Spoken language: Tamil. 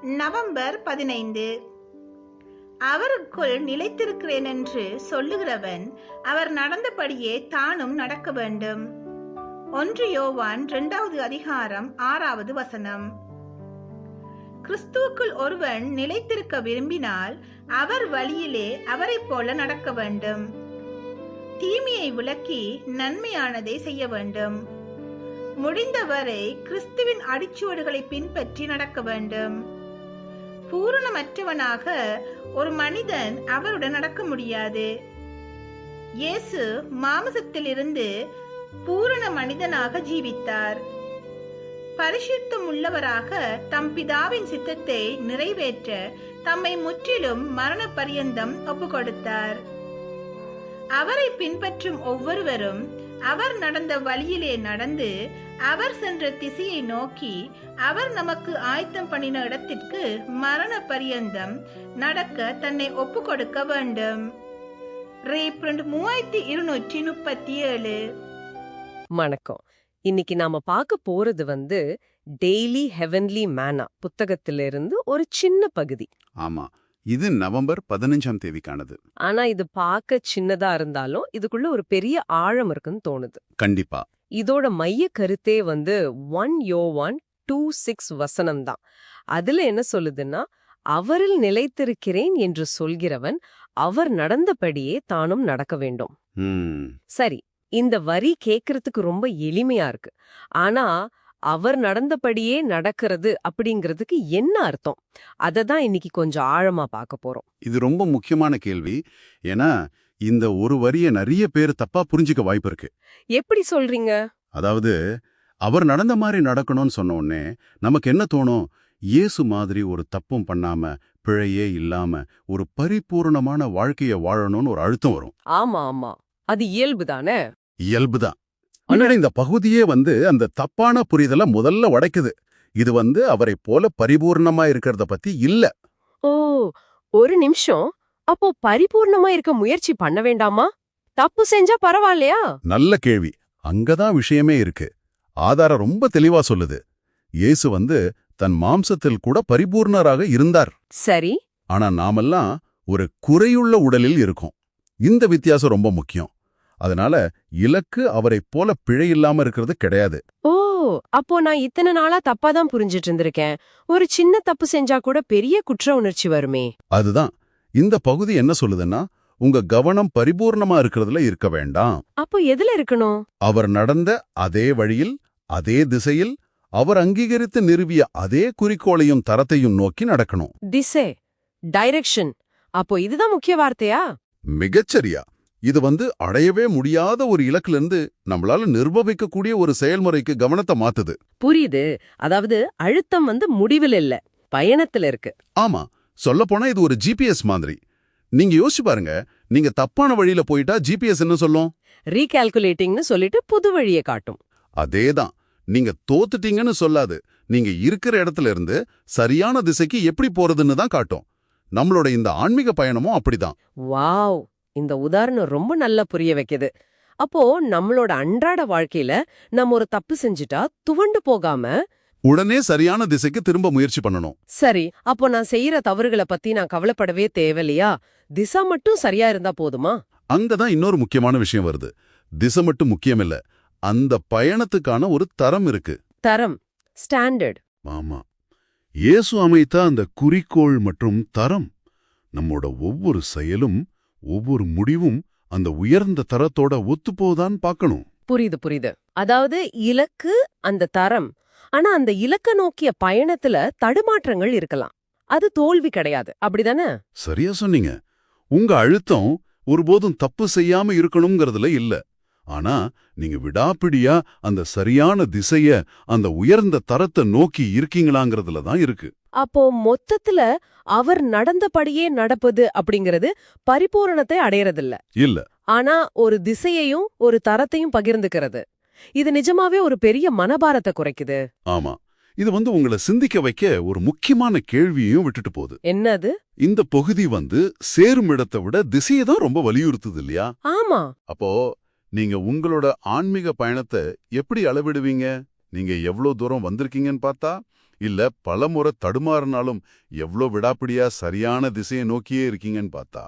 நவம்பர் 15. அவருக்குள் நிலைத்திருக்கிறேன் என்று சொல்லுகிறவன் அவர் நடந்தபடியே தானும் நடக்க வேண்டும். 1 யோவான் 2வது அதிகாரம் 6வது வசனம். கிறிஸ்துவுக்குள் ஒருவன் நிலைத்திருக்க விரும்பினால் அவர் வழியிலே அவரைப் போல நடக்க வேண்டும். தீமையை விலக்கி நன்மையானதை செய்ய வேண்டும். முடிந்தவரை கிறிஸ்துவின் அடிச்சுவடுகளை பின்பற்றி நடக்க வேண்டும். பூரணமற்றவனாக ஒரு மனிதன் அவருடன் நடக்க முடியாது. இயேசு மாம்சத்திலிருந்து பூரண மனிதனாக ஜீவித்தார். பரிசுத்தம் உள்ளவராக தம் பிதாவின் சித்தத்தை நிறைவேற்ற தம்மை முற்றிலும் மரண பரியந்தம் ஒப்பு கொடுத்தார். அவரை பின்பற்றும் ஒவ்வொருவரும் அவர் நடந்த வழியிலே நடந்து அவர் சென்ற திசையை நோக்கி அவர் நமக்கு ஆயத்தம் பண்ணின இடத்திற்கு மரண பரியந்தம் நடக்க தன்னை ஒப்பு கொடுக்க வேண்டும். ரீப்ரிண்ட் 3237. வணக்கம். இன்னைக்கு நாம பார்க்க போறது டெய்லி ஹெவன்லி மேனா புத்தகத்திலிருந்து ஒரு சின்ன பகுதி. ஆமா, இது நவம்பர் 15ஆம் தேதிக்கானது. ஆனா இது பார்க்க சின்னதா இருந்தாலும் இதுக்குள்ள ஒரு பெரிய ஆழம் இருக்குன்னு தோணுது. கண்டிப்பா. இதோட மைய கருத்தே 1 யோவான் 2:6 வசனம் தான். அதுல என்ன சொல்லுதுன்னா, அவரில் நிலைத்திருக்கிறேன் என்று சொல்கிறவன் அவர் நடந்தபடியே தானும் நடக்க வேண்டும். சரி, இந்த வரி கேக்குறதுக்கு ரொம்ப எளிமையா இருக்கு. ஆனா அவர் நடந்தபடியே நடக்கிறது அப்படிங்கிறதுக்கு என்ன அர்த்தம்? அததான் இன்னைக்கு கொஞ்சம் ஆழமா பார்க்க போறோம். இது ரொம்ப முக்கியமான கேள்வி. ஏன்னா இந்த ஒரு வரிய நிறைய பேர் தப்பா புரிஞ்சுக்க வாய்ப்பு இருக்கு. எப்படி சொல்றீங்க? அதாவது அவர் நடந்த மாதிரி நடக்கணும்னு சொன்ன உடனே நமக்கு என்ன தோணும்? இயேசு மாதிரி ஒரு தப்பும் பண்ணாம பிழையே இல்லாம ஒரு பரிபூர்ணமான வாழ்க்கைய வாழணும்னு ஒரு அழுத்தம் வரும். ஆமா ஆமா, அது இயல்புதானே? இயல்புதான். ஆனா இந்த பகுதியே அந்த தப்பான புரிதலை முதல்ல உடைக்குது. இது அவரை போல பரிபூர்ணமா இருக்கிறத பத்தி இல்ல. ஓ, ஒரு நிமிஷம். அப்போ பரிபூர்ணமா இருக்க முயற்சி பண்ண வேண்டாமா? தப்பு செஞ்சா பரவாயில்லையா? நல்ல கேள்வி. அங்கதான் விஷயமே இருக்கு. ஆதாரம் ரொம்ப தெளிவா சொல்லுது. இயேசு தன் மாம்சத்தில் கூட பரிபூர்ணராக இருந்தார். சரி. ஆனா நாமெல்லாம் ஒரு குறையுள்ள உடலில் இருக்கோம். இந்த வித்தியாசம் ரொம்ப முக்கியம். அதனால இலக்கு அவரை போல பிழை இல்லாம இருக்கிறது கிடையாது. ஓ, அப்போ நான் இத்தனை நாளா தப்பாதான் புரிஞ்சிட்டு இருந்திருக்கேன். ஒரு சின்ன தப்பு செஞ்சா கூட பெரிய குற்ற உணர்ச்சி வருமே. அதுதான் இந்த பகுதி என்ன சொல்லுதுன்னா, உங்க கவனம் பரிபூர்ணமா இருக்கிறதுல இருக்க வேண்டாம். அப்போ எதுல இருக்கணும்? அவர் நடந்த அதே வழியில், அதே திசையில், அவர் அங்கீகரித்து நிறுவிய அதே குறிக்கோளையும் தரத்தையும் நோக்கி நடக்கணும். திசை, டைரக்ஷன். அப்போ இதுதான் முக்கிய வார்த்தையா? மிகச்சரியா. இது அடையவே முடியாத ஒரு இலக்கிலிருந்து நம்மளால நிர்வகிக்கக்கூடிய ஒரு செயல்முறைக்கு கவனத்தை மாத்துது. புரியுது. அதாவது அழுத்தம் முடிவில் இல்ல, பயணத்துல இருக்கு. ஆமா, சொல்லப்போனா இது ஒரு ஜிபிஎஸ் மாதிரி. நீங்க யோசிச்சு பாருங்க, நீங்க தப்பான வழியில போயிட்டா ஜிபிஎஸ் என்ன சொல்லும்? ரீகால்குலேட்டிங்னு சொல்லிட்டு புது வழியை காட்டும். அதேதான். நீங்க தோத்துட்டீங்கன்னு சொல்லாது. நீங்க இருக்கிற இடத்துல இருந்து சரியான திசைக்கு எப்படி போறதுன்னு தான் காட்டும். நம்மளோட இந்த ஆன்மீக பயணமும் அப்படிதான். வாவ், இந்த உதாரணம் ரொம்ப நல்லா புரிய வைக்குது. அப்போ நம்மளோட அன்றாட வாழ்க்கையில நம்ம ஒரு தப்பு செஞ்சுட்டா துவண்டு போகாம உடனே சரியான திசைக்கு திரும்ப முயற்சி பண்ணணும். சரி, அப்போ நான் செய்யற தவறுகளை பத்தி நான் கவலைப்படவே தேவையில்லையா? திசை மட்டும் சரியா இருந்தா போதுமா? அங்கதான் இன்னொரு முக்கியமான விஷயம் வருது. திசை மட்டும் முக்கியமில்ல, அந்த பயணத்துக்கான ஒரு தரம் இருக்கு. தரம், ஸ்டாண்டர்ட். ஆமா, இயேசு அமைத்த அந்த குறிக்கோள் மற்றும் தரம். நம்மோட ஒவ்வொரு செயலும் ஒவ்வொரு முடிவும் அந்த உயர்ந்த தரத்தோட ஒத்துப்போதான் பார்க்கணும். புரியுது புரியுது. அதாவது இலக்கு, அந்த தரம். ஆனா அந்த இலக்க நோக்கிய பயணத்துல தடுமாற்றங்கள் இருக்கலாம். அது தோல்வி கிடையாது, அப்படிதானே? சரியா சொன்னீங்க. உங்க அழுத்தம் ஒருபோதும் தப்பு செய்யாம இருக்கணுங்கிறதுல இல்ல. ஆனா நீங்க விடாப்பிடியா அந்த சரியான திசைய, அந்த உயர்ந்த தரத்தை நோக்கி இருக்கீங்களாங்கிறதுல தான் இருக்கு. அப்போ மொத்தத்துல அவர் நடந்தபடியே நடப்பது அப்படிங்கிறது பரிபூரணத்தை அடையறதில்ல. இல்ல. ஆனா ஒரு திசையையும் ஒரு தரத்தையும் பகிர்ந்துக்கிறது. இது நிஜமாவே ஒரு பெரிய மனபாரத்தை குறைக்குது. ஆமா, இது உங்களை சிந்திக்க வைக்க ஒரு முக்கியமான கேள்வியையும் விட்டுட்டு போகுது. என்னது? இந்த பகுதி சேரும் இடத்தை விட திசையை தான் ரொம்ப வலியுறுத்துது இல்லையா? ஆமா. அப்போ நீங்க உங்களோட ஆன்மீக பயணத்தை எப்படி அளவிடுவீங்க? நீங்க எவ்வளவு தூரம் வந்திருக்கீங்கன்னு பார்த்தா, இல்ல பலமுறை தடுமாறினாலும் எவ்ளோ விடாப்பிடியா சரியான திசையை நோக்கியே இருக்கீங்கன்னு பார்த்தா